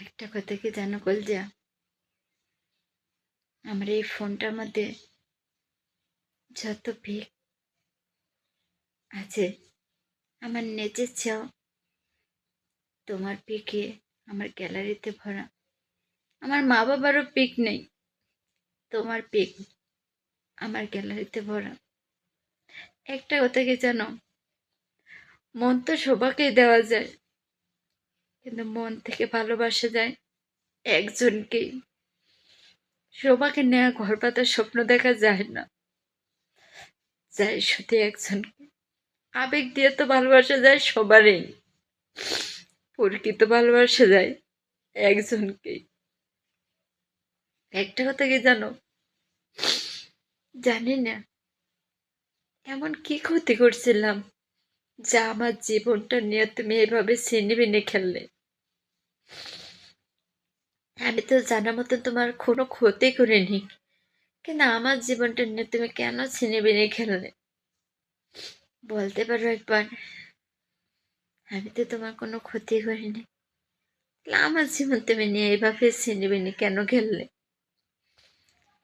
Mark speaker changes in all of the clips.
Speaker 1: একটা কথা কি জানো কলজা, আমার এই ফোনটার মধ্যে যত পিক আছে আমার নেচের চাও তোমার পিকে আমার গ্যালারিতে ভরা। আমার মা বাবারও পিক নেই, তোমার পিক আমার গ্যালারিতে ভরা। একটা কথা কি জানো, মন তো সবাইকেই দেওয়া যায়, কিন্তু মন থেকে ভালোবাসা যায় একজনকেই। সবাইকে নেওয়া ঘর পাতার স্বপ্ন দেখা যায় না, যায় শুধু একজনকে। আবেগ দিয়ে তো ভালোবাসা যায় সবারই, প্রকৃত ভালোবাসা যায় একজনকেই। একটা কথা কি জানো, জানি না এমন কি ক্ষতি করছিলাম যা আমার জীবনটা নিয়ে তুমি এভাবে ছিনিমিনি খেললে। আমি তো জানার মতো তোমার কোনো ক্ষতি করিনি, কিন্তু আমার জীবনটা নিয়ে তুমি কেন ছিনিমিনি খেললে বলতে পারো একবার? আমি তো তোমার কোনো ক্ষতি করিনি, আমার জীবন তুমি নিয়ে এইভাবে ছিনিমিনি কেন খেললে?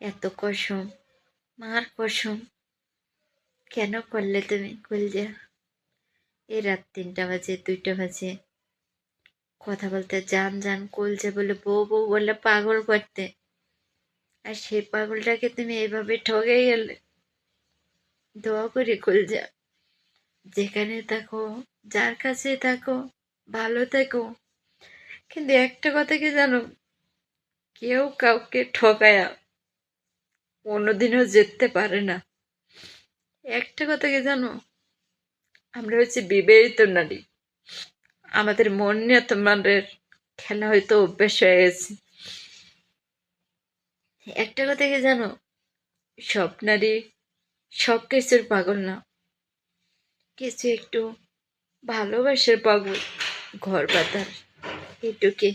Speaker 1: এত কসম, মার কসম, কেন করলে তুমি কলজা? এই রাত 3টা বাজে 2টা বাজে কথা বলতে জান জান কলজা বলে বউ বউ বলে পাগল করতে, আর সেই পাগলটাকে তুমি এইভাবে ঠকে গেলে। দোয়া করি কলজা, যেখানে থাকো যার কাছে থাকো ভালো থেকো, কিন্তু একটা কথা কি জানো, কেউ কাউকে ঠকায়া কোনোদিনও যেতে পারে না। একটা কথা কি জানো, আমরা হচ্ছে বিবাহিত নারী, আমাদের মন নিয়ে তোমাদের খেলা হয়তো অভ্যেস হয়ে গেছে। একটা কথা কি জানো, সব নারী সব কিছুর পাগল না, কিছু একটু ভালোবাসার পাগল, ঘর পাতার, এটুকে।